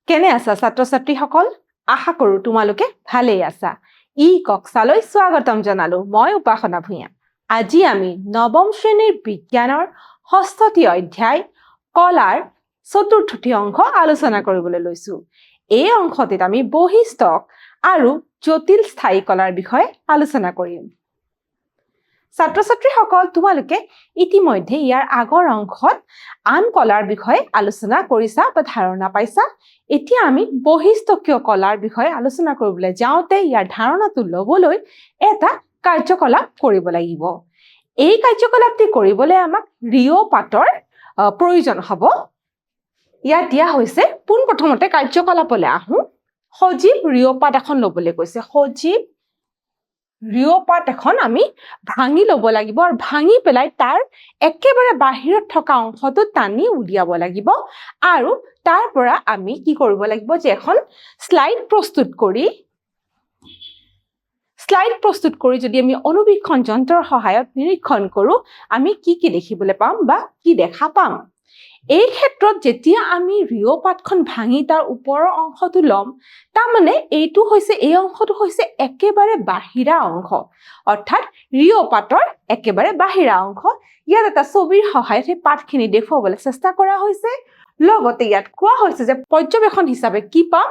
কেনে আছা ছাত্ৰ-ছাত্ৰীসকল আশা কৰো তোমালোকে ভালেই আছা ই কক্সালৈ স্বাগতম জনালো মই উপাসনা ভূঞা আজি আমি নৱম শ্ৰেণীৰ বিজ্ঞানৰ ষষ্ঠটি অধ্যায় কলাৰ চতুৰ্থটি অংশ আলোচনা কৰিবলৈ লৈছো এই অংশটিত আমি বৈশিষ্ট্য আৰু জটিল স্থায়ী কলাৰ বিষয়ে আলোচনা কৰিম ছাত্ৰ-ছাত্ৰীসকল তোমালোকে ইতিমধ্যে ইয়াৰ আগৰ অংশত আন কলাৰ বিষয়ে আলোচনা কৰিছা বা ধাৰণা পাইছা এতিয়া আমি বৈশিষ্ট্যকীয় কলাৰ বিষয়ে আলোচনা কৰিবলৈ যাওঁতে ইয়াৰ ধাৰণাটো ল'বলৈ এটা কাৰ্যকলাপ কৰিব লাগিব এই কাৰ্যকলাপটি কৰিবলৈ আমাক ৰিঅ' পাতৰ প্ৰয়োজন হ'ব ইয়াত দিয়া হৈছে পোনপ্ৰথমতে কাৰ্যকলাপলৈ আহো সজীৱ ৰিঅ' পাত এখন ল'বলৈ কৈছে সজীৱ ৰিঅ' পাত এখন আমি ভাঙি ল'ব লাগিব আৰু ভাঙি পেলাই তাৰ একেবাৰে বাহিৰত থকা অংশটো টানি উলিয়াব লাগিব আৰু তাৰ পৰা আমি কি কৰিব লাগিব যে এখন স্লাইড প্ৰস্তুত কৰি যদি আমি অনুবীক্ষণ যন্ত্ৰৰ সহায়ত নিৰীক্ষণ কৰো আমি কি দেখিবলৈ পাম বা কি দেখা পাম এই ক্ষেত্ৰত যেতিয়া আমি ৰিঅ' পাতখন ভাঙি তাৰ ওপৰৰ অংশটো ল'ম তাৰমানে এইটো হৈছে এই অংশটো হৈছে একেবাৰে বাহিৰা অংশ অৰ্থাৎ ৰিঅ' পাতৰ একেবাৰে বাহিৰা অংশ ইয়াত এটা ছবিৰ সহায়ত এই পাতখিনি দেখুৱাবলৈ চেষ্টা কৰা হৈছে লগতে ইয়াত কোৱা হৈছে যে পৰ্যবেক্ষণ হিচাপে কি পাম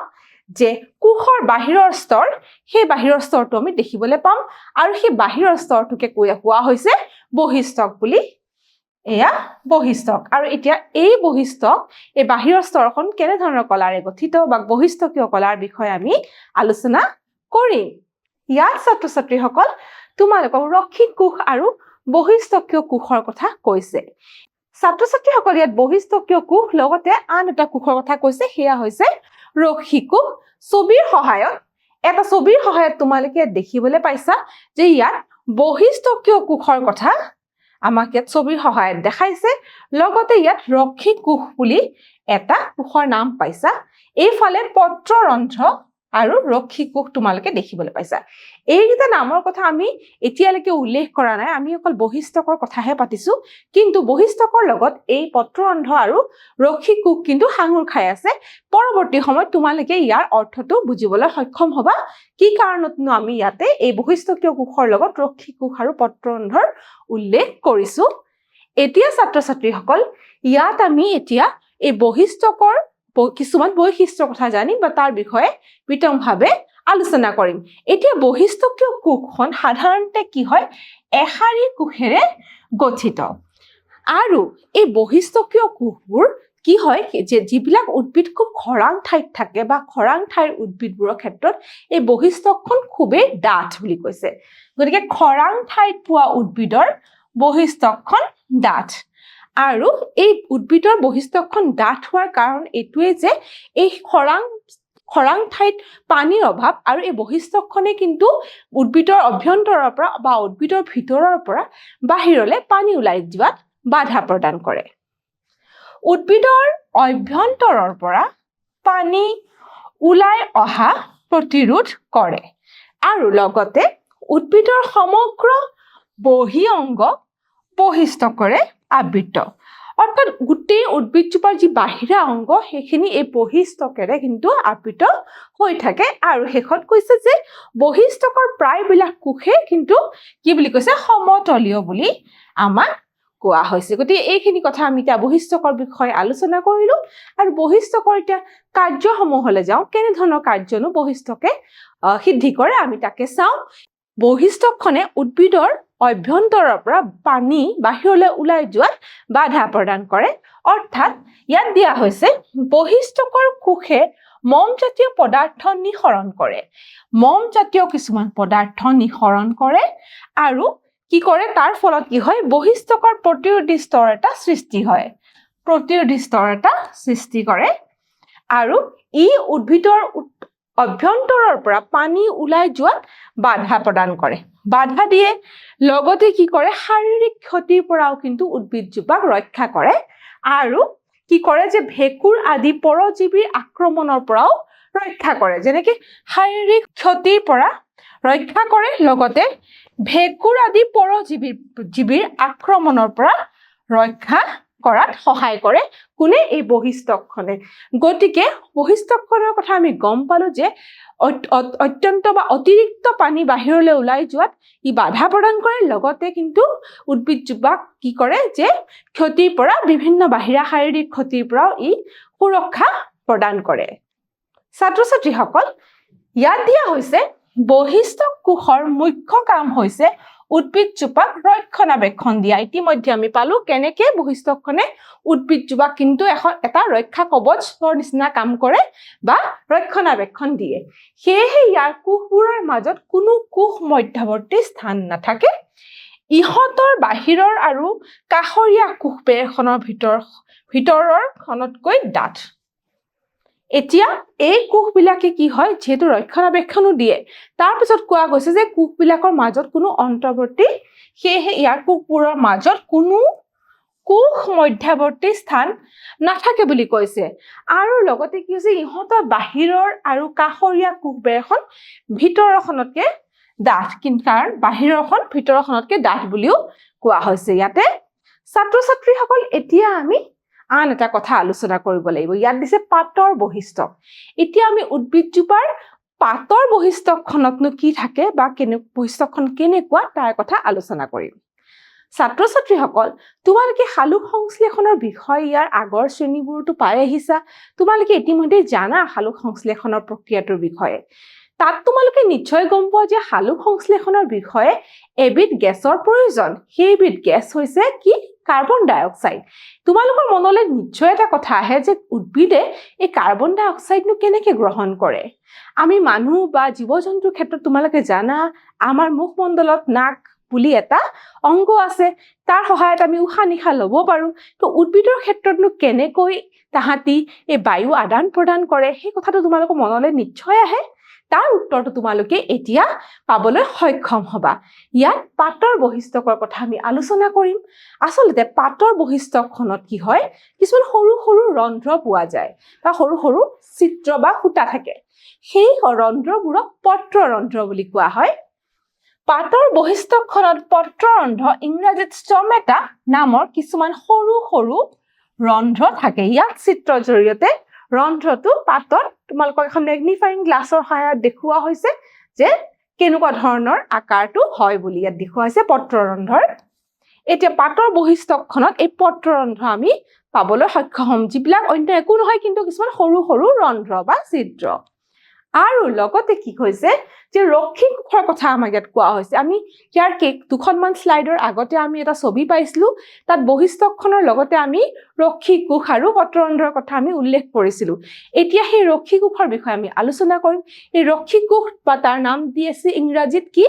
যে কোষৰ বাহিৰৰ স্তৰ সেই বাহিৰৰ স্তৰটো আমি দেখিবলৈ পাম আৰু সেই বাহিৰৰ স্তৰটোকে কোৱা হৈছে বৈশিষ্ট্য বুলি এয়া বৈশিষ্ট্য আৰু এতিয়া এই বৈশিষ্ট্য এই বাহিৰৰ স্তৰখন কেনে ধৰণৰ কলাৰে গঠিত বা বৈশিষ্ট্যকীয় কলাৰ বিষয়ে আমি আলোচনা কৰিম ইয়াত ছাত্ৰ-ছাত্ৰীসকল তোমালোকক ৰক্ষিক কোষ আৰু বৈশিষ্ট্যকীয় কোষৰ কথা কৈছে ছাত্ৰ-ছাত্ৰীসকল ইয়াত বৈশিষ্ট্যকীয় কোষ লগতে আন এটা কোষৰ কথা কৈছে সেয়া হৈছে ৰক্ষিক কোষ ছবিৰ সহায়ত তোমালোকে দেখিবলৈ পাইছা যে ইয়াত বৈশিষ্ট্যকীয় কোষৰ কথা আমাক ইয়াত ছবিৰ সহায়ত দেখাইছে লগতে ইয়াত ৰক্ষিক কোষ বুলি এটা কোষৰ নাম পাইছা এইফালে পত্ৰৰন্ধ্ৰ আৰু ৰক্ষিক কোষ তোমালোকে দেখিবলৈ পাইছা এইকেইটা নামৰ কথা আমি এতিয়ালৈকে উল্লেখ কৰা নাই আমি অকল বৈশিষ্ট্যকৰ কথাহে পাতিছো কিন্তু বৈশিষ্ট্যকৰ লগত এই পত্ৰৰন্ধ্ৰ আৰু ৰক্ষিক কোষ কিন্তু সাঙুৰ খাই আছে পৰৱৰ্তী সময়ত তোমালোকে ইয়াৰ অৰ্থটো বুজিবলৈ সক্ষম হ'বা কি কাৰণতনো আমি ইয়াতে এই বৈশিষ্ট্যকীয় কোষৰ লগত ৰক্ষিক কোষ আৰু পত্ৰৰন্ধ্ৰৰ উল্লেখ কৰিছো এতিয়া ছাত্ৰ-ছাত্ৰীসকল ইয়াত আমি এতিয়া এই বৈশিষ্ট্যকৰ কিছুমান বৈশিষ্ট্যৰ কথা জানিম বা তাৰ বিষয়ে বিতংভাৱে আলোচনা কৰিম এতিয়া বৈশিষ্ট্যকীয় কোষখন সাধাৰণতে কি হয় এশাৰী কোষেৰে গঠিত আৰু এই বৈশিষ্ট্যকীয় কোষবোৰ কি হয় যে যিবিলাক উদ্ভিদ খুব খৰাং ঠাইত থাকে বা খৰাং ঠাইৰ উদ্ভিদবোৰৰ ক্ষেত্ৰত এই বৈশিষ্ট্যখন খুবেই ডাঠ বুলি কৈছে গতিকে খৰাং ঠাইত পোৱা উদ্ভিদৰ বৈশিষ্ট্যখন ডাঠ আৰু এই উদ্ভিদৰ বৈশিষ্ট্যখন ডাঠ হোৱাৰ কাৰণ এইটোৱে যে এই খৰাং ঠাইত পানীৰ অভাৱ আৰু এই বৈশিষ্ট্যখনে কিন্তু উদ্ভিদৰ অভ্যন্তৰৰ পৰা বা উদ্ভিদৰ ভিতৰৰ পৰা বাহিৰলৈ পানী ওলাই যোৱাত বাধা প্ৰদান কৰে উদ্ভিদৰ অভ্যন্তৰৰ পৰা পানী ওলাই অহা প্ৰতিৰোধ কৰে আৰু লগতে উদ্ভিদৰ সমগ্ৰ বহি অংগ বৈশিষ্ট্যৰে আবৃত অৰ্থাৎ গোটেই উদ্ভিদজোপাৰ যি বাহিৰা অংগ সেইখিনি এই বৈশিষ্ট্যৰে কিন্তু আবৃত হৈ থাকে আৰু শেষত কৈছে যে বৈশিষ্ট্যকৰ প্ৰায়বিলাক কোষে কিন্তু কি বুলি কৈছে সমতলীয় বুলি আমাক কোৱা হৈছে গতিকে এইখিনি কথা আমি এতিয়া বৈশিষ্ট্যকৰ বিষয়ে আলোচনা কৰিলো আৰু বৈশিষ্ট্যকৰ এতিয়া কাৰ্যসমূহলৈ যাওঁ কেনেধৰণৰ কাৰ্যনো বৈশিষ্ট্যকে সিদ্ধি কৰে আমি তাকে চাওঁ বৈশিষ্ট্যখনে উদ্ভিদৰ অভ্যন্তৰৰ পৰা পানী বাহিৰলৈ ওলাই যোৱাত বাধা প্ৰদান কৰে অৰ্থাৎ ইয়াত দিয়া হৈছে বৈশিষ্ট্যকৰ কোষে মমজাতীয় পদাৰ্থ নিঃসৰণ কৰে মমজাতীয় কিছুমান পদাৰ্থ নিঃসৰণ কৰে আৰু কি কৰে তাৰ ফলত কি হয় বৈশিষ্ট্যকৰ প্ৰতিৰোধী স্তৰ এটা সৃষ্টি কৰে আৰু ই উদ্ভিদৰ অভ্যন্তৰৰ পৰা পানী ওলাই যোৱাত বাধা প্ৰদান কৰে বাধা দিয়ে লগতে কি কৰে শাৰীৰিক ক্ষতিৰ পৰাও কিন্তু উদ্ভিদজোপাক ৰক্ষা কৰে আৰু কি কৰে যে ভেঁকুৰ আদি পৰজীৱীৰ আক্ৰমণৰ পৰাও ৰক্ষা কৰে যেনেকৈ শাৰীৰিক ক্ষতিৰ পৰা ৰক্ষা কৰে লগতে ভেঁকুৰ আদি পৰজীৱীৰ আক্ৰমণৰ পৰা ৰক্ষা কৰাত সহায় কৰে কোনে এই বহিস্তকখনে গতিকে বহিস্তকখনৰ কথা আমি গম পালো যে অত্যন্ত বা অতিৰিক্ত পানী বাহিৰলৈ ওলাই যোৱাত ই বাধা প্ৰদান কৰে লগতে কিন্তু উদ্ভিদজোপাক কি কৰে যে ক্ষতিৰ পৰা বিভিন্ন বাহিৰা শাৰীৰিক ক্ষতিৰ পৰা ই সুৰক্ষা প্ৰদান কৰে ছাত্ৰ ছাত্ৰীসকল ইয়াত দিয়া হৈছে বহিস্তক কোষৰ মুখ্য কাম হৈছে উদ্ভিদজোপাক ৰক্ষণাবেক্ষণ দিয়া ইতিমধ্যে আমি পালো কেনেকে বহিস্তকখনে উদ্ভিদজোপাক কিন্তু এটা ৰক্ষা কৱচৰ নিচিনা কাম কৰে বা ৰক্ষণাবেক্ষণ দিয়ে সেয়েহে ইয়াৰ কোষবোৰৰ মাজত কোনো কোষ মধ্যৱৰ্তী স্থান নাথাকে ইহঁতৰ বাহিৰৰ আৰু কাষৰীয়া কোষবেৰখনৰ ভিতৰৰ খনতকৈ ডাঠ এতিয়া এই কোষবিলাকে কি হয় যেহেতু ৰক্ষণাবেক্ষণো দিয়ে তাৰ পিছত কোৱা গৈছে যে কোষবিলাকৰ মাজত কোনো অন্তৰ্বৰ্তী সেয়েহে ইয়াৰ কোষবোৰৰ মাজত কোনো কোষ মধ্যৱৰ্তী স্থান নাথাকে বুলি কৈছে আৰু লগতে কি হৈছে ইহঁতৰ বাহিৰৰ আৰু কাষৰীয়া কোষবেৰখন ভিতৰখনতকে ডাঠ কাৰণ বাহিৰৰখন ভিতৰখনতকে ডাঠ বুলিও কোৱা হৈছে ইয়াতে ছাত্ৰ ছাত্ৰীসকল এতিয়া আমি আন এটা কথা আলোচনা কৰিব লাগিব ইয়াত দিছে পাতৰ বহিস্তক এতিয়া আমি উদ্ভিদজোপাৰ পাতৰ বহিস্তকখনতনো কি থাকে বা বহিস্তকখন কেনেকুৱা তাৰ কথা আলোচনা কৰিম ছাত্ৰ ছাত্ৰীসকল তোমালোকে সালোক সংশ্লেষণৰ বিষয় ইয়াৰ আগৰ শ্ৰেণীবোৰতো পাই আহিছা তোমালোকে ইতিমধ্যে জানা সালোক সংশ্লেষণৰ প্ৰক্ৰিয়াটোৰ বিষয়ে তাত তোমালোকে নিশ্চয় গম পোৱা যে সালোক সংশ্লেষণৰ বিষয়ে এবিধ গেছৰ প্ৰয়োজন সেইবিধ গেছ হৈছে কি কাৰ্বন ডাই অক্সাইড তোমালোকৰ মনলৈ নিশ্চয় এটা কথা আহে যে উদ্ভিদে এই কাৰ্বন ডাই অক্সাইডনো কেনেকৈ গ্ৰহণ কৰে আমি মানুহ বা জীৱ-জন্তুৰ ক্ষেত্ৰত তোমালোকে জানা আমাৰ মুখমণ্ডলত নাক বুলি এটা অংগ আছে তাৰ সহায়ত আমি উশাহ নিশাহ ল'ব পাৰো তো উদ্ভিদৰ ক্ষেত্ৰতনো কেনেকৈ তাহাঁতি এই বায়ু আদান প্ৰদান কৰে সেই কথাটো তোমালোকৰ মনলৈ নিশ্চয় আহে তাৰ উত্তৰটো তোমালোকে এতিয়া পাবলৈ সক্ষম হবা ইয়াত পাতৰ বহিস্তকৰ কথা আমি আলোচনা কৰিম আচলতে পাতৰ বহিস্তকখনত কি হয় কিছুমান সৰু সৰু ৰন্ধ্ৰ পোৱা যায় বা সৰু সৰু চিত্ৰ বা খুঁটা থাকে সেই ৰন্ধ্ৰবোৰক পত্ৰৰন্ধ্ৰ বুলি কোৱা হয় পাতৰ বহিস্তকখনত পত্ৰৰন্ধ্ৰ ইংৰাজীত ষ্টমেটা নামৰ কিছুমান সৰু সৰু ৰন্ধ্ৰ থাকে ইয়াত চিত্ৰৰ জৰিয়তে ৰন্ধ্ৰটো পাতত তোমালোকক এখন মেগনিফাইং গ্লাছৰ সহায়ত দেখুওৱা হৈছে যে কেনেকুৱা ধৰণৰ আকাৰটো হয় বুলি ইয়াত দেখুওৱা হৈছে পত্ৰৰন্ধ্ৰৰ এতিয়া পাতৰ বহিস্তকখনত এই পত্ৰৰন্ধ্ৰ আমি পাবলৈ সক্ষম হ'ম যিবিলাক অন্য একো নহয় কিন্তু কিছুমান সৰু সৰু ৰন্ধ্ৰ বা ছিদ্ৰ আৰু লগতে কি হৈছে যে ৰক্ষী কোষৰ কথা আমাক ইয়াত কোৱা হৈছে আমি ইয়াৰ দুখনমান স্লাইডৰ আগতে আমি এটা ছবি পাইছিলো তাত বহিস্তকখনৰ লগতে আমি ৰক্ষী কোষ আৰু পত্ৰৰন্ধ্ৰৰ কথা আমি উল্লেখ কৰিছিলো এতিয়া সেই ৰক্ষী কোষৰ বিষয়ে আমি আলোচনা কৰিম এই ৰক্ষী কোষ বা তাৰ নাম দি আছে ইংৰাজীত কি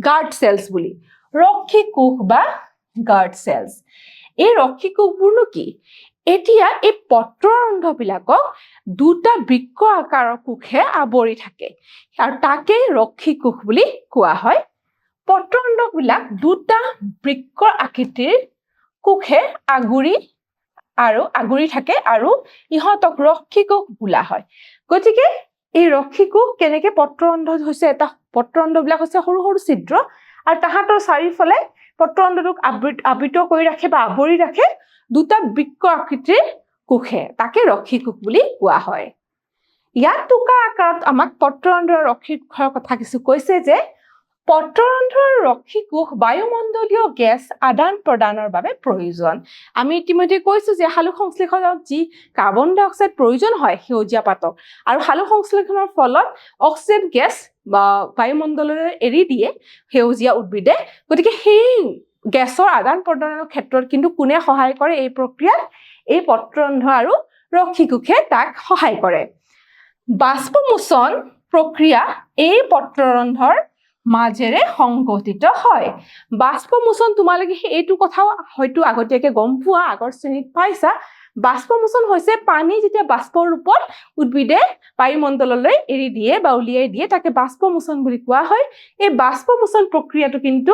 গাৰ্ড চেলছ বুলি ৰক্ষী কোষ বা গাৰ্ড চেলছ এই ৰক্ষী কোষবোৰনো কি এতিয়া এই পত্ৰৰন্ধ্ৰবিলাকক দুটা বৃক্ক আকাৰৰ কোষে আৱৰি থাকে আৰু তাকে ৰক্ষী কোষ বুলি কোৱা হয় পত্ৰৰন্ধ্ৰবিলাক দুটা বৃক্কৰ আকৃতিৰ কোষে আগুৰি থাকে আৰু ইহঁতক ৰক্ষী কোষ বোলা হয় গতিকে এই ৰক্ষী কোষ কেনেকে পত্ৰৰন্ধ্ৰ হৈছে এটা পত্ৰৰন্ধ্ৰবিলাক হৈছে সৰু সৰু ছিদ্ৰ আৰু তাহাঁতৰ চাৰিওফালে পত্ৰৰন্ধ্ৰটোক আবৃত কৰি ৰাখে বা আৱৰি ৰাখে দুটা বৃক্ক আকৃতিৰ কোষে তাকে ৰক্ষী কোষ বুলি কোৱা হয় ইয়াত টুকা আকাৰত আমাক পত্ৰৰন্ধ্ৰৰ ৰক্ষী কোষৰ কথা কিছু কৈছে যে পত্ৰৰন্ধ্ৰৰ ৰক্ষী কোষ বায়ুমণ্ডলীয় গেছ আদান প্ৰদানৰ বাবে প্ৰয়োজন আমি ইতিমধ্যে কৈছো যে সালোক সংশ্লেষণত যি কাৰ্বন ডাই অক্সাইড প্ৰয়োজন হয় সেউজীয়া পাতক আৰু সালোক সংশ্লেষণৰ ফলত অক্সিজেন গেছ বা বায়ুমণ্ডললৈ এৰি দিয়ে সেউজীয়া উদ্ভিদে গতিকে সেই গেছৰ আদান প্ৰদানৰ ক্ষেত্ৰত কিন্তু কোনে সহায় কৰে এই প্ৰক্ৰিয়াত এই পত্ৰৰন্ধ্ৰ আৰু ৰক্ষী কোষে তাক সহায় কৰে বাষ্পমোচন প্ৰক্ৰিয়া এই পত্ৰৰন্ধ্ৰৰ মাজেৰে সংঘটিত হয় বাষ্পমোচন তোমালোকে এইটো কথা হয়তো আগতীয়াকে গম পোৱা আগৰ শ্ৰেণীত পাইছা বাষ্পমোচন হৈছে পানী যেতিয়া বাষ্পৰ ৰূপত উদ্ভিদে বায়ুমণ্ডললৈ এৰি দিয়ে বা উলিয়াই দিয়ে তাকে বাষ্পমোচন বুলি কোৱা হয় এই বাষ্পমোচন প্ৰক্ৰিয়াটো কিন্তু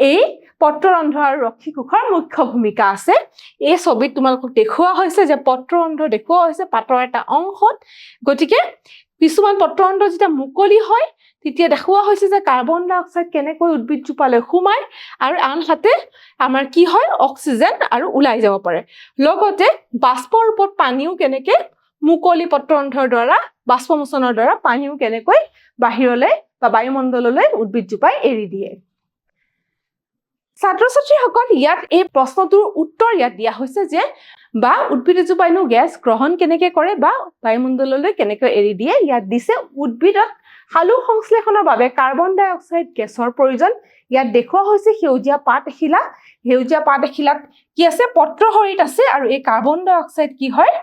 এই পত্ৰৰন্ধ্ৰ আৰু ৰক্ষী কোষৰ মুখ্য ভূমিকা আছে এই ছবিত তোমালোকক দেখুওৱা হৈছে যে পত্ৰৰন্ধ্ৰ দেখুওৱা হৈছে পাতৰ এটা অংশত গতিকে কিছুমান পত্ৰৰন্ধ্ৰ যেতিয়া মুকলি হয় তেতিয়া দেখুওৱা হৈছে যে কাৰ্বন ডাই অক্সাইড কেনেকৈ উদ্ভিদজোপালৈ সোমায় আৰু আনহাতে আমাৰ কি হয় অক্সিজেন আৰু ওলাই যাব পাৰে লগতে বাষ্পৰ ৰূপত পানীও কেনেকৈ মুকলি পত্ৰৰন্ধ্ৰৰ দ্বাৰা বাষ্পমোচনৰ দ্বাৰা পানীও কেনেকৈ বাহিৰলৈ বা বায়ুমণ্ডললৈ উদ্ভিদজোপাই এৰি দিয়ে ছাত্ৰ ছাত্ৰীসকল ইয়াত এই প্ৰশ্নটোৰ উত্তৰ ইয়াত দিয়া হৈছে যে বা উদ্ভিদজোপাইনো গেছ গ্ৰহণ কেনেকৈ কৰে বা বায়ুমণ্ডললৈ কেনেকৈ এৰি দিয়ে ইয়াত দিছে উদ্ভিদত সালোক সংশ্লেষণৰ বাবে কাৰ্বন ডাই অক্সাইড গেছৰ প্ৰয়োজন ইয়াত দেখুওৱা হৈছে সেউজীয়া পাত এখিলাত কি আছে পত্ৰশৰীত আছে আৰু এই কাৰ্বন ডাই অক্সাইড কি হয়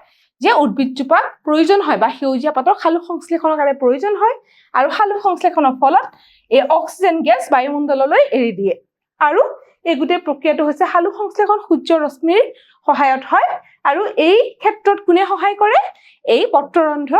যে উদ্ভিদজোপাক প্ৰয়োজন হয় বা সেউজীয়া পাতৰ সালোক সংশ্লেষণৰ কাৰণে প্ৰয়োজন হয় আৰু সালোক সংশ্লেষণৰ ফলত এই অক্সিজেন গেছ বায়ুমণ্ডললৈ এৰি দিয়ে আৰু এই গোটেই প্ৰক্ৰিয়াটো হৈছে সালোক সংশ্লেষণ সূৰ্যৰ ৰশ্মিৰ সহায়ত হয় আৰু এই ক্ষেত্ৰত কোনে সহায় কৰে এই পত্ৰৰন্ধ্ৰ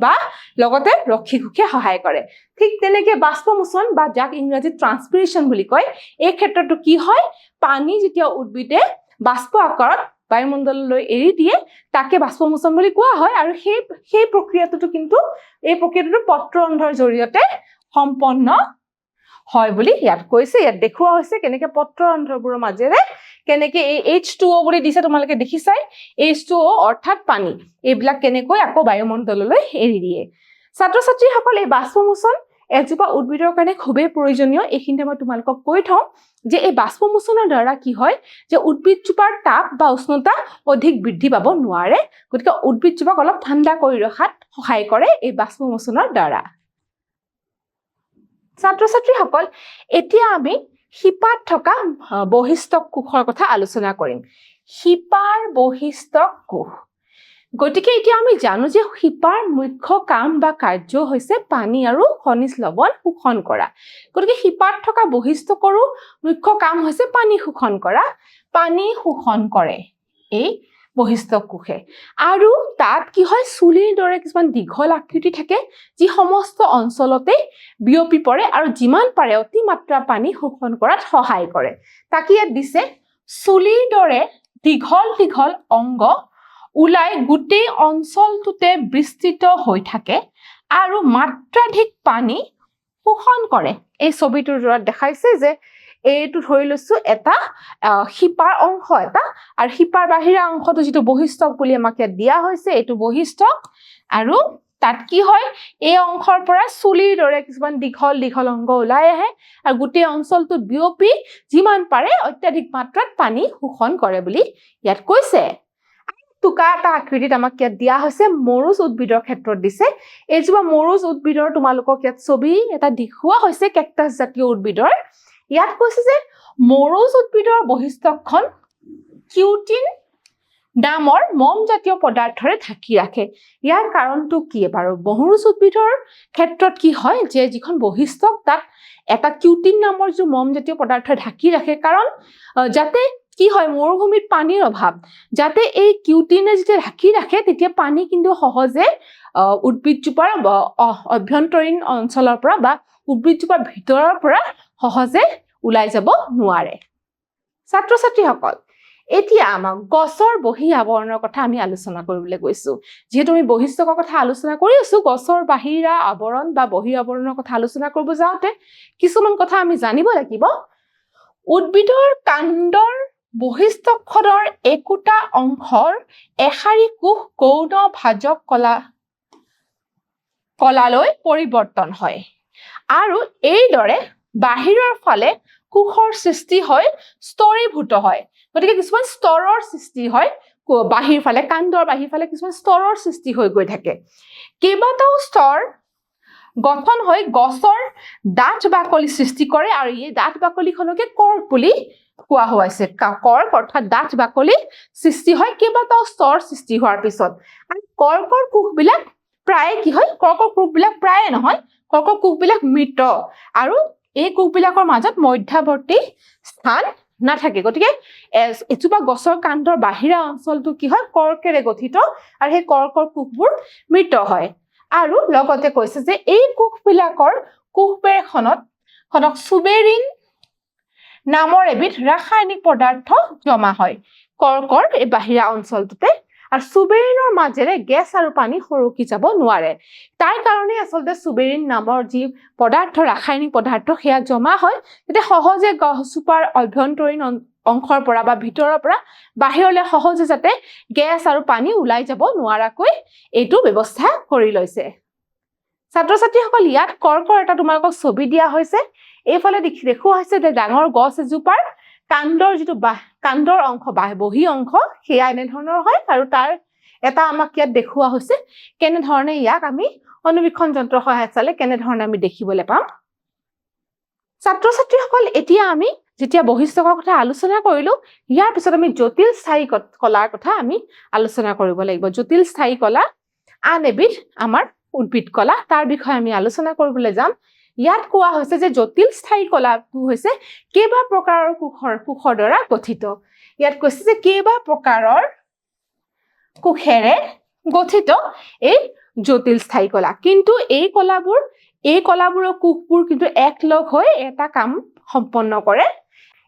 বা লগতে ৰক্ষী কোষে সহায় কৰে ঠিক তেনেকৈ বাষ্পমোচন বা যাক ইংৰাজীত ট্ৰান্সপিৰেশ্যন বুলি কয় এই ক্ষেত্ৰটো কি হয় পানী যেতিয়া উদ্ভিদে বাষ্প আকাৰত বায়ুমণ্ডললৈ এৰি দিয়ে তাকে বাষ্পমোচন বুলি কোৱা হয় আৰু সেই প্ৰক্ৰিয়াটো কিন্তু এই প্ৰক্ৰিয়াটো পত্ৰৰন্ধ্ৰৰ জৰিয়তে সম্পন্ন হয় বুলি ইয়াত কৈছে ইয়াত দেখুওৱা হৈছে কেনেকৈ পত্ৰৰন্ধ্ৰবোৰৰ মাজেৰে কেনেকৈ এই H2O বুলি দিছে তোমালোকে দেখিছাই H2O অৰ্থাৎ পানী এইবিলাক কেনেকৈ আকৌ বায়ুমণ্ডললৈ এৰি দিয়ে ছাত্ৰ ছাত্ৰীসকল এই বাষ্পমোচন এজোপা উদ্ভিদৰ কাৰণে খুবেই প্ৰয়োজনীয় এইখিনিতে মই তোমালোকক কৈ থওঁ যে এই বাষ্পমোচনৰ দ্বাৰা কি হয় যে উদ্ভিদজোপাৰ তাপ বা উষ্ণতা অধিক বৃদ্ধি পাব নোৱাৰে গতিকে উদ্ভিদজোপাক অলপ ঠাণ্ডা কৰি ৰখাত সহায় কৰে এই বাষ্পমোচনৰ দ্বাৰা ছাত্ৰ ছাত্ৰীসকল এতিয়া আমি শিপাত থকা বহিস্থক কোষৰ কথা আলোচনা কৰিম শিপাৰ বহিস্থক কোষ গতিকে এতিয়া আমি জানো যে শিপাৰ মুখ্য কাম বা কাৰ্য হৈছে পানী আৰু খনিজ লৱণ শোষণ কৰা গতিকে শিপাত থকা বহিস্থকৰো মুখ্য কাম হৈছে পানী শোষণ কৰা পানী শোষণ কৰে এই বহিস্থক কোষে আৰু তাত কি হয় চুলিৰ দৰে কিছুমান দীঘল আকৃতি থাকে যি সমস্ত অঞ্চলতে বিয়পি পৰে আৰু যিমান পাৰে অতিমাত্ৰা পানী শোষণ কৰাত সহায় কৰে তাকে ইয়াত দিছে চুলিৰ দৰে দীঘল অংগ ওলাই গোটেই অঞ্চলটোতে বিস্তৃত হৈ থাকে আৰু মাত্ৰাধিক পানী শোষণ কৰে এই ছবিটোৰ দ্বাৰা দেখাইছে যে এইটো ধৰি লৈছো এটা শিপাৰ অংশ এটা আৰু শিপাৰ বাহিৰা অংশটো যিটো বহিস্থক বুলি আমাক ইয়াত দিয়া হৈছে এইটো বহিস্থক আৰু তাত কি হয় এই অংশৰ পৰা চুলিৰ দৰে কিছুমান দীঘল অংগ ওলাই আহে আৰু গোটেই অঞ্চলটোত বিয়পি যিমান পাৰে অত্যাধিক মাত্ৰাত পানী শোষণ কৰে বুলি ইয়াত কৈছে টুকা এটা আকৃতিত আমাক ইয়াত দিয়া হৈছে মৰুজ উদ্ভিদৰ ক্ষেত্ৰত দিছে এইজোপা মৰুজ উদ্ভিদৰ তোমালোকক ইয়াত ছবি এটা দেখুওৱা হৈছে কেকটাছ জাতীয় উদ্ভিদৰ ইয়াত কৈছে যে মৰুজ উদ্ভিদৰ বহিস্থকখন কিউটিন নামৰ মম জাতীয় পদাৰ্থৰে ঢাকি ৰাখে ইয়াৰ কাৰণটো কি বাৰু মৰুজ উদ্ভিদৰ ক্ষেত্ৰত কি হয় যে যিখন বহিস্থক তাত এটা কিউটিন নামৰ যে মম জাতীয় পদাৰ্থৰে ঢাকি ৰাখে কাৰণ যাতে কি হয় মৰুভূমিত পানীৰ অভাৱ যাতে এই কিউটিনে যেতিয়া ঢাকি ৰাখে তেতিয়া পানী কিন্তু সহজে উদ্ভিদজোপাৰ অভ্যন্তৰীণ অঞ্চলৰ পৰা বা উদ্ভিদজোপাৰ ভিতৰৰ পৰা সহজে ওলাই যাব নোৱাৰে ছাত্ৰ ছাত্ৰীসকল এতিয়া আমাক গছৰ বহি আৱৰণৰ কথা আমি আলোচনা কৰিবলৈ গৈছো যেহেতু আমি বহিস্থকৰ কথা আলোচনা কৰি আছো গছৰ বাহিৰা আৱৰণ বা বহি আৱৰণৰ কথা আলোচনা কৰিব যাওঁতে কিছুমান কথা আমি জানিব লাগিব উদ্ভিদৰ কাণ্ডৰ বহিস্থকখনৰ একোটা অংশৰ এশাৰী কোষ গৌণ ভাজক কলালৈ পৰিৱৰ্তন হয় আৰু এইদৰে বাহিৰৰ ফালে কোষৰ সৃষ্টি হয় স্তৰীভূত হয় গতিকে কিছুমান স্তৰৰ সৃষ্টি হয় বাহিৰ ফালে কাণ্ডৰ বাহিৰ ফালে কিছুমান স্তৰৰ সৃষ্টি হৈ গৈ থাকে কেইবাটাও স্তৰ গঠন হৈ গছৰ ডাঠ বাকলি সৃষ্টি কৰে আৰু এই ডাঠ বাকলিখনকে কৰ্ক বুলি কোৱা হৈছে কৰ্ক অৰ্থাৎ ডাঠ বাকলি সৃষ্টি হয় কেইবাটাও স্তৰ সৃষ্টি হোৱাৰ পিছত আৰু কৰ্কৰ কোষবিলাক প্ৰায় কি হয় কৰ্কৰ কোষবিলাক প্ৰায় নহয় কৰ্কৰ কোষবিলাক মৃত আৰু এই কোষবিলাকৰ মাজত মধ্যৱৰ্তী স্থান নাথাকে গতিকে এজোপা গছৰ কাণ্ডৰ বাহিৰা অঞ্চলটো কি হয় কৰ্কেৰে গঠিত আৰু সেই কৰ্কৰ কোষবোৰ মৃত হয় আৰু লগতে কৈছে যে এই কোষবিলাকৰ কোষবেৰখনত সুবেৰিন নামৰ এবিধ ৰাসায়নিক পদাৰ্থ জমা হয় কৰ্কৰ এই বাহিৰা অঞ্চলটোতে আৰু সুবেৰিনৰ মাজেৰে গেছ আৰু পানী সৰকি যাব নোৱাৰে তাৰ কাৰণে আচলতে সুবেৰিন নামৰ যি পদাৰ্থ ৰাসায়নিক পদাৰ্থ সেয়া জমা হয় যাতে সহজে গছজোপাৰ অভ্যন্তৰীণ অংশৰ পৰা বা ভিতৰৰ পৰা বাহিৰলৈ সহজে যাতে গেছ আৰু পানী ওলাই যাব নোৱাৰাকৈ এইটো ব্যৱস্থা কৰি লৈছে ছাত্ৰ ছাত্ৰীসকল ইয়াত কৰ্কৰ এটা তোমালোকক ছবি দিয়া হৈছে এইফালে দেখুওৱা হৈছে যে ডাঙৰ গছ এজোপাৰ কাণ্ডৰ যিটো কাণ্ডৰ অংশ বা বহি অংশ সেয়া এনে ধৰণৰ হয় আৰু তাৰ এটা আমাক ইয়াত দেখুওৱা হৈছে কেনে ধৰণে ইয়াক আমি অনুবীক্ষণ যন্ত্ৰৰ সহায়ত চালে কেনে ধৰণে আমি দেখিবলৈ পাম ছাত্ৰ ছাত্ৰীসকল এতিয়া আমি যেতিয়া বহিস্থকৰ কথা আলোচনা কৰিলো ইয়াৰ পিছত আমি জটিল স্থায়ী কলাৰ কথা আমি আলোচনা কৰিব লাগিব জটিল স্থায়ী কলা আন এবিধ আমাৰ উদ্ভিদ কলা তাৰ বিষয়ে আমি আলোচনা কৰিবলৈ যাম ইয়াত কোৱা হৈছে যে জটিল স্থায়ী কলাটো হৈছে কেইবা প্ৰকাৰৰ কোষৰ দ্বাৰা গঠিত ইয়াত কৈছে যে কেইবা প্ৰকাৰৰ কোষেৰে গঠিত এই জটিল স্থায়ী কলা কিন্তু এই কলাবোৰৰ কোষবোৰ কিন্তু একলগ হৈ এটা কাম সম্পন্ন কৰে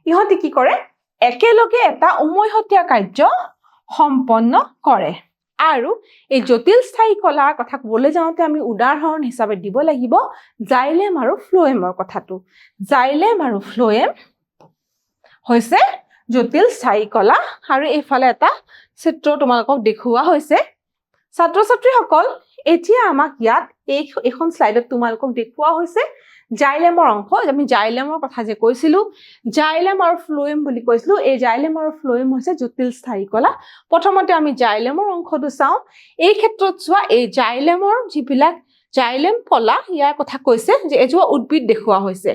ইহঁতে কি কৰে একেলগে এটা উমৈহতীয়া কাৰ্য সম্পন্ন কৰে আৰু এই জটিল স্থায়ী কলাৰ কথা ক'বলৈ যাওঁতে আমি উদাহৰণ হিচাপে দিব লাগিব জাইলেম আৰু ফ্লোয়েমৰ কথাটো জাইলেম আৰু ফ্লোয়েম হৈছে জটিল স্থায়ী কলা আৰু এইফালে এটা চিত্ৰ তোমালোকক দেখুওৱা হৈছে ছাত্ৰ ছাত্ৰীসকল এতিয়া আমাক ইয়াত এইখন স্লাইডত তোমালোকক দেখুওৱা হৈছে জাইলেমৰ অংশ আমি জাইলেমৰ কথা যে কৈছিলো জাইলেম আৰু ফ্লোয়েম বুলি কৈছিলো এই জাইলেম আৰু ফ্লোয়েম হৈছে জটিল স্থায়ী কলা প্ৰথমতে আমি জাইলেমৰ অংশটো চাওঁ এই ক্ষেত্ৰত চোৱা এই জাইলেমৰ যিবিলাক জাইলেম কলা ইয়াৰ কথা কৈছে যে এজোপা উদ্ভিদ দেখুওৱা হৈছে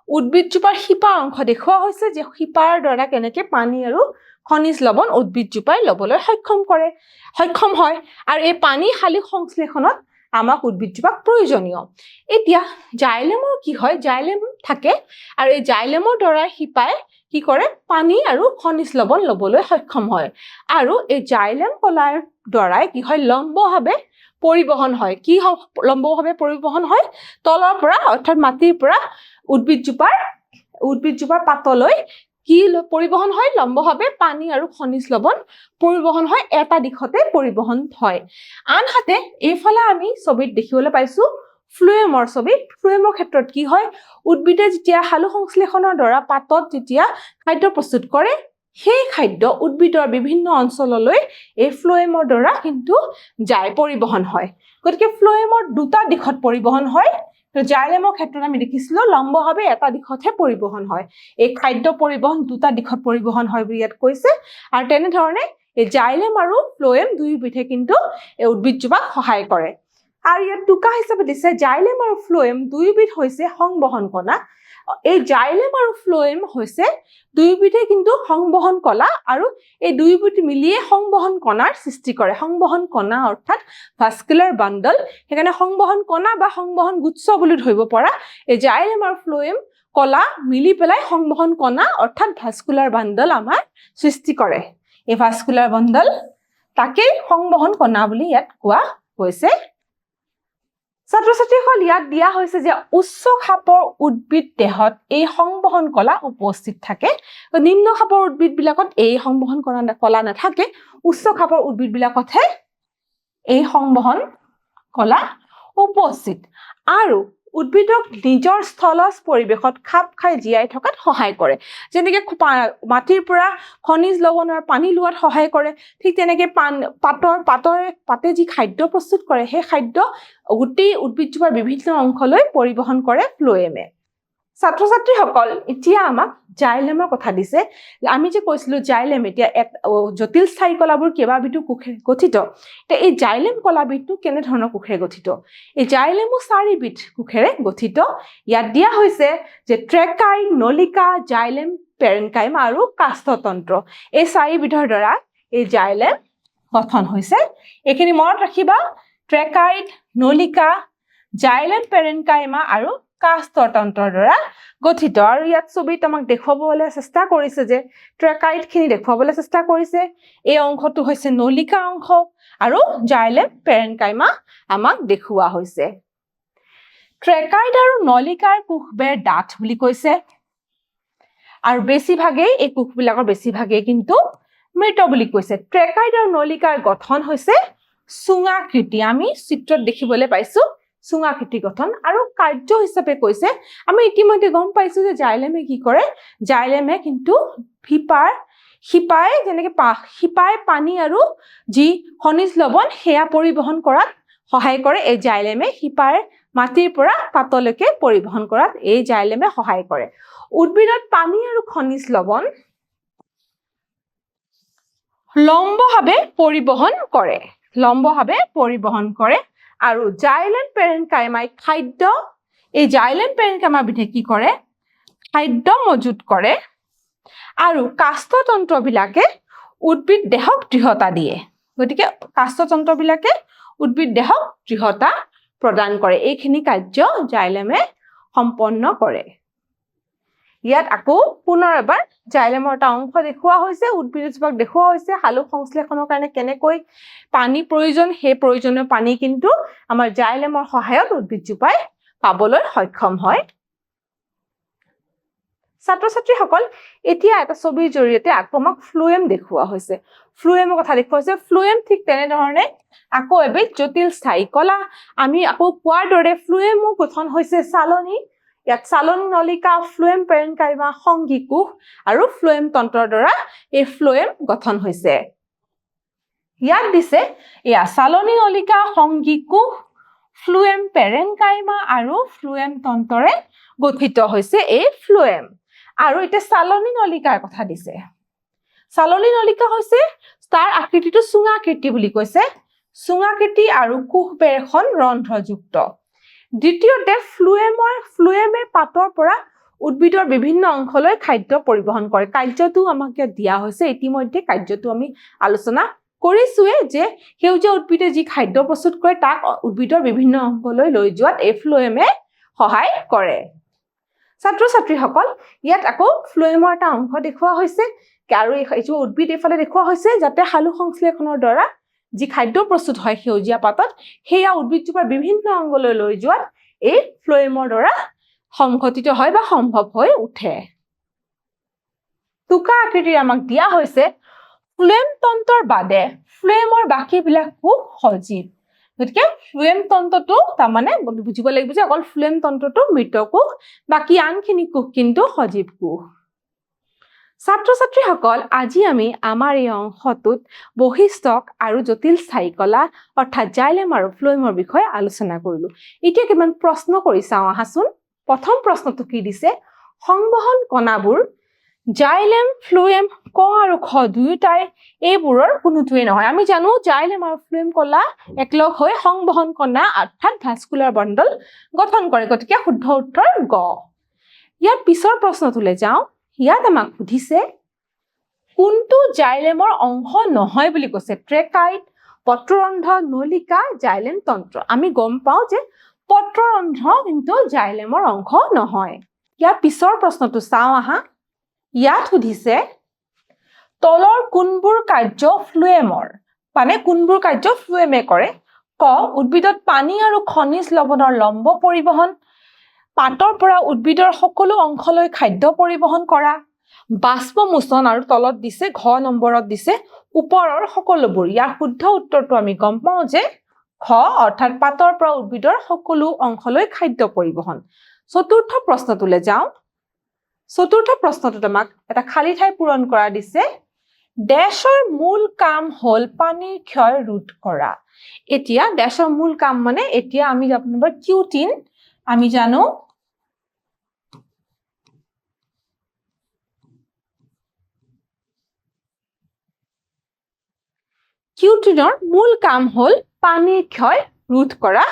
উদ্ভিদজোপাৰ শিপাৰ অংশ দেখুওৱা হৈছে যে শিপাৰ দ্বাৰা কেনেকৈ পানী আৰু খনিজ লৱণ উদ্ভিদজোপাই ল'বলৈ সক্ষম হয় আৰু এই পানী শালিক সংশ্লেষণত আমাক উদ্ভিদজোপাক প্ৰয়োজনীয় এতিয়া জাইলেমৰ কি হয় জাইলেম থাকে আৰু এই জাইলেমৰ দ্বাৰা শিপাই কি কৰে পানী আৰু খনিজ লৱণ ল'বলৈ সক্ষম হয় আৰু এই জাইলেম কলাৰ দ্বাৰাই কি হয় লম্বভাৱে পৰিবহন হয় কি লম্বভাৱে পৰিবহন হয় তলৰ পৰা অৰ্থাৎ মাটিৰ পৰা উদ্ভিদজোপাৰ পাতলৈ কি পৰিবহন হয় লম্বভাৱে পানী আৰু খনিজ লৱণ পৰিবহন হয় এটা দিশতে পৰিবহন হয় আনহাতে এইফালে আমি ছবিত দেখিবলৈ পাইছো ফ্লোয়েমৰ ছবি ফ্লোয়েমৰ ক্ষেত্ৰত কি হয় উদ্ভিদে যেতিয়া সালোক সংশ্লেষণৰ দ্বাৰা পাতত যেতিয়া খাদ্য প্ৰস্তুত কৰে সেই খাদ্য উদ্ভিদৰ বিভিন্ন অঞ্চললৈ এই ফ্লোয়েমৰ দ্বাৰা কিন্তু যায় পৰিবহন হয় গতিকে ফ্লোয়েমৰ দুটা দিশত পৰিবহন হয় জাইলেমৰ ক্ষেত্ৰত আমি দেখিছিলো লম্বভাৱে এটা দিশতহে পৰিবহন হয় এই খাদ্য পৰিবহন দুটা দিশত পৰিবহন হয় বুলি ইয়াত কৈছে আৰু তেনে ধৰণে এই জাইলেম আৰু ফ্লোয়েম দুয়োবিধে কিন্তু এই উদ্ভিদজোপাক সহায় কৰে আৰু ইয়াত টুকা হিচাপে দিছে জাইলেম আৰু ফ্লোয়েম দুয়োবিধ হৈছে সংবহন কণা এই জাইলেম আৰু ফ্লোয়েম হৈছে দুয়োবিধে কিন্তু সংবহন কলা আৰু এই দুয়োবিধ মিলিয়ে সংবহন কণাৰ সৃষ্টি কৰে সংবহন কণা অৰ্থাৎ ভাস্কুলাৰ বান্ডল সেইকাৰণে সংবহন কণা বা সংবহন গুচ্ছ বুলি ধৰিব পৰা এই জাইলেম আৰু ফ্লোয়েম কলা মিলি পেলাই সংবহন কণা অৰ্থাৎ ভাস্কুলাৰ বান্ডল আমাৰ সৃষ্টি কৰে এই ভাস্কুলাৰ বান্ডল তাকেই সংবহন কণা বুলি ইয়াত কোৱা হৈছে ছাত্ৰ ছাত্ৰীসকল ইয়াত দিয়া হৈছে যে উচ্চ খাপৰ উদ্ভিদ দেহত এই সংবহন কলা উপস্থিত থাকে নিম্ন খাপৰ উদ্ভিদ বিলাকত এই সংবহন কলা নাথাকে উচ্চ খাপৰ উদ্ভিদ বিলাকতহে এই সংবহন কলা উপস্থিত আৰু উদ্ভিদক নিজৰ স্থলজ পৰিৱেশত খাপ খাই জীয়াই থকাত সহায় কৰে যেনেকৈ মাটিৰ পৰা খনিজ লৱণ আৰু পানী লোৱাত সহায় কৰে ঠিক তেনেকৈ পাতে যি খাদ্য প্ৰস্তুত কৰে সেই খাদ্য গোটেই উদ্ভিদজোপাৰ বিভিন্ন অংশলৈ পৰিবহন কৰে ফ্লোয়েমে ছাত্ৰ ছাত্ৰীসকল এতিয়া আমাক জাইলেমৰ কথা দিছে আমি যে কৈছিলো জাইলেম এতিয়া জটিল স্থায়ী কলাবোৰ কেইবাবিধো কোষেৰে গঠিত এতিয়া এই জাইলেম কলাবিধটো কেনে ধৰণৰ কোষেৰে গঠিত এই জাইলেমো 4বিধ কোষেৰে গঠিত ইয়াত দিয়া হৈছে যে ট্ৰেকাইড নলিকা জাইলেম পেৰেনকাইমা আৰু কাষ্ঠতন্ত্ৰ এই 4বিধৰ দ্বাৰা এই জাইলেম গঠন হৈছে এইখিনি মনত ৰাখিবা ট্ৰেকাইড নলিকা জাইলেম পেৰেনকাইমা আৰু কাষ্ঠতন্ত্ৰৰ দ্বাৰা গঠিত আৰু ইয়াত ছবিত আমাক দেখুৱাবলৈ চেষ্টা কৰিছে যে ট্ৰেকাইড খিনি দেখুৱাবলৈ চেষ্টা কৰিছে এই অংশটো হৈছে নলিকা অংশ আৰু জাইলেম পেৰেনকাইমা আমাক দেখুওৱা হৈছে ট্ৰেকাইড আৰু নলিকাৰ কোষবেৰ ডাঠ বুলি কৈছে আৰু বেছিভাগেই এই কোষবিলাকৰ বেছিভাগেই কিন্তু মৃত বুলি কৈছে ট্ৰেকাইড আৰু নলিকাৰ গঠন হৈছে চুঙাকৃতি আমি চিত্ৰত দেখিবলৈ পাইছো চুঙাকৃতি গঠন আৰু কাৰ্য হিচাপে কৈছে আমি ইতিমধ্যে গম পাইছো যে জাইলেমে কি কৰে জাইলেমে কিন্তু শিপাই পানী আৰু যি খনিজ লৱণ সেয়া পৰিবহন কৰাত সহায় কৰে এই জাইলেমে শিপাৰ মাটিৰ পৰা পাতলৈকে পৰিবহন কৰাত এই জাইলেমে সহায় কৰে উদ্ভিদত পানী আৰু খনিজ লৱণ লম্বভাৱে পৰিবহন কৰে আৰু জাইলেম পেৰেনকাইমাই খাদ্য এই জাইলেম পেৰেনকাইমা বিধে কি কৰে খাদ্য মজুত কৰে আৰু কাষ্ঠতন্ত্ৰবিলাকে উদ্ভিদ দেহক দৃঢ়তা দিয়ে গতিকে কাষ্ঠতন্ত্ৰবিলাকে উদ্ভিদ দেহক দৃঢ়তা প্ৰদান কৰে এইখিনি কাৰ্য জাইলেমে সম্পন্ন কৰে ইয়াত আকৌ পুনৰ এবাৰ জাইলেমৰ এটা অংশ দেখুওৱা হৈছে উদ্ভিদজোপাক দেখুওৱা হৈছে হালুক সংশ্লেষণৰ কাৰণে কেনেকৈ পানী প্ৰয়োজন সেই প্ৰয়োজনীয় পানী কিন্তু আমাৰ জাইলেমৰ সহায়ত উদ্ভিদজোপাই পাবলৈ সক্ষম হয় ছাত্ৰ ছাত্ৰীসকল এতিয়া এটা ছবিৰ জৰিয়তে আকৌ আমাক ফ্লোয়েম দেখুওৱা হৈছে ফ্লোয়েমৰ কথা দেখুওৱা হৈছে ফ্লোয়েম ঠিক তেনেধৰণে আকৌ এবিধ জটিল স্থায়ী কলা আমি আকৌ কোৱাৰ দৰে ফ্লোয়েমৰ গঠন হৈছে চালনী ইয়াত চালনী নলিকা ফ্লোয়েম পেৰেনকাইমা সংঘী কোষ আৰু ফ্লোয়েম তন্ত্ৰৰ দ্বাৰা এই ফ্লোয়েম গঠন হৈছে ইয়াত দিছে এয়া চালনী নলিকা সংঘী কোষ ফ্লোয়েম পেৰেনকাইমা আৰু ফ্লোয়েম তন্ত্ৰৰে গঠিত হৈছে এই ফ্লোয়েম আৰু এটা চালনী নলিকাৰ কথা দিছে চালনী নলিকা হৈছে তাৰ আকৃতিটো চুঙাকৃতি বুলি কৈছে চুঙাকৃতি আৰু কোষবেৰখন ৰন্ধ্ৰযুক্ত দ্বিতীয়তে ফ্লোয়েমে পাতৰ পৰা উদ্ভিদৰ বিভিন্ন অংশলৈ খাদ্য পৰিবহন কৰে কাৰ্যটো আমাক দিয়া হৈছে ইতিমধ্যে কাৰ্যটো আমি আলোচনা কৰিছোৱে যে সেউজীয়া উদ্ভিদে যি খাদ্য প্ৰস্তুত কৰে তাক উদ্ভিদৰ বিভিন্ন অংশলৈ লৈ যোৱাত এই ফ্লোয়েমে সহায় কৰে ছাত্ৰ ছাত্ৰীসকল ইয়াত আকৌ ফ্লোয়েমৰ এটা অংশ দেখুওৱা হৈছে আৰু এইটো উদ্ভিদ এইফালে দেখুওৱা হৈছে যাতে হালুক সংশ্লেষণৰ দ্বাৰা যি খাদ্য প্ৰস্তুত হয় সেউজীয়া পাতত সেয়া উদ্ভিদজোপাৰ বিভিন্ন অংগলৈ লৈ যোৱাত এই ফ্লোয়েমৰ দ্বাৰা সংঘটিত হয় বা সম্ভৱ হৈ উঠে টুকা আকৃতিৰ আমাক দিয়া হৈছে ফ্লোয়েম তন্ত্ৰৰ বাদে ফ্লোয়েমৰ বাকীবিলাক কোষ সজীৱ গতিকে ফ্লোয়েম তন্ত্ৰটো তাৰমানে বুজিব লাগিব যে অকল ফ্লোয়েম তন্ত্ৰটো মৃত কোষ বাকী আনখিনি কোষ কিন্তু সজীৱ কোষ ছাত্ৰ ছাত্ৰীসকল আজি আমি আমাৰ এই অংশটোত বৈশিষ্ট্য আৰু জটিল স্থায়ী কলা অৰ্থাৎ জাইলেম আৰু ফ্লোয়েমৰ বিষয়ে আলোচনা কৰিলো এতিয়া কিমান প্ৰশ্ন কৰি চাওঁ আহাচোন প্ৰথম প্ৰশ্নটো কি দিছে সংবহন কণাবোৰ জাইলেম ফ্লোয়েম ক আৰু খ দুয়োটাই এইবোৰৰ কোনোটোৱে নহয় আমি জানো জাইলেম আৰু ফ্লোয়েম কলা একলগ হৈ সংবহন কণা অৰ্থাৎ ভাস্কুলাৰ বান্ডল গঠন কৰে গতিকে শুদ্ধ উত্তৰ গ ইয়াৰ পিছৰ প্ৰশ্নটোলৈ যাওঁ ইয়াত আমাক সুধিছে কোনটো জাইলেমৰ অংশ নহয় বুলি কৈছে ট্ৰেকাইড পত্ৰৰন্ধ্ৰ নলিকা জাইলেম তন্ত্ৰ আমি গম পাওঁ যে পত্ৰৰন্ধ্ৰ কিন্তু জাইলেমৰ অংশ নহয় ইয়াৰ পিছৰ প্ৰশ্নটো চাওঁ আহা ইয়াত সুধিছে তলৰ কোনবোৰ কাৰ্য ফ্লোয়েমৰ মানে কোনবোৰ কাৰ্য ফ্লোয়েমে কৰে ক উদ্ভিদত পানী আৰু খনিজ লৱণৰ লম্ব পৰিবহন পাতৰ পৰা উদ্ভিদৰ সকলো অংশলৈ খাদ্য পৰিবহন কৰা বাষ্পমোচন আৰু তলত দিছে ঘ নম্বৰত দিছে ওপৰৰ সকলোবোৰ ইয়াৰ শুদ্ধ উত্তৰটো আমি গম পাওঁ যে খ অৰ্থাৎ পাতৰ পৰা উদ্ভিদৰ সকলো অংশলৈ খাদ্য পৰিবহন চতুৰ্থ প্ৰশ্নটোলৈ যাওঁ চতুৰ্থ প্ৰশ্নটোত আমাক এটা খালী ঠাই পূৰণ কৰা দিছে ডেশৰ মূল কাম হল পানীৰ ক্ষয় ৰোধ কৰা এতিয়া ডেশৰ মূল কাম মানে এতিয়া আমি আপোনাৰ কিউটিন আমি জানো কিউটিনৰ মূল কাম হল পানীৰ ক্ষয় ৰোধ কৰা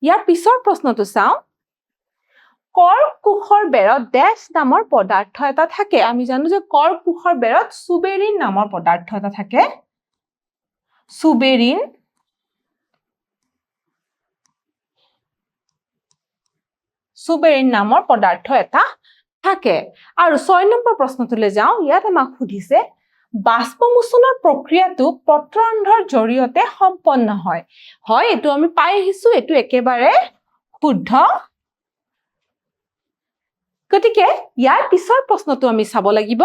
ইয়াৰ পিছৰ প্ৰশ্নটো চাওঁ কৰ কোষৰ বেৰত ডেশ নামৰ পদাৰ্থ এটা থাকে আমি জানো যে কৰ কোষৰ বেৰত সুবেৰিন নামৰ পদাৰ্থ এটা থাকে সুবেৰিন নামৰ পদাৰ্থ এটা থাকে আৰু 6 নম্বৰ প্ৰশ্নটোলৈ যাওঁ ইয়াত আমাক সুধিছে বাষ্পমোচনৰ প্ৰক্ৰিয়াটো পত্ৰৰন্ধ্ৰৰ জৰিয়তে সম্পন্ন হয় হয় এটো আমি পাই আহিছো এটো একেবাৰে শুদ্ধ গতিকে ইয়াৰ পিছৰ প্ৰশ্নটো আমি চাব লাগিব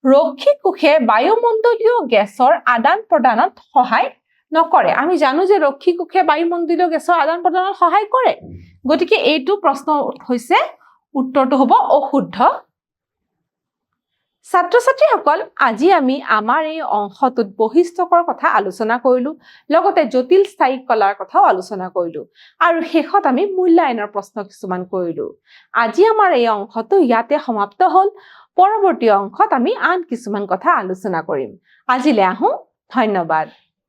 ৰক্ষী কোষে বায়ুমণ্ডলীয় গেছৰ আদান প্ৰদানত সহায় নকৰে আমি জানো যে ৰক্ষী কোষে বায়ুমণ্ডলীয় গেছৰ আদান প্ৰদানত সহায় কৰে গতিকে এইটো প্ৰশ্ন হৈছে উত্তৰটো হ'ব অশুদ্ধ ছাত্ৰ-ছাত্ৰীসকল আজি আমি আমাৰ এই অংশটোত বহিষ্ঠকৰ কথা আলোচনা কৰিলো লগতে জটিল স্থায়ী কলাৰ কথাও আলোচনা কৰিলো আৰু শেষত আমি মূল্যায়নৰ প্ৰশ্ন কিছুমান কৰিলো আজি আমাৰ এই অংশটো ইয়াতে সমাপ্ত হ'ল পৰৱৰ্তী অংশত আমি আন কিছুমান কথা আলোচনা কৰিম আজিলৈ আহো ধন্যবাদ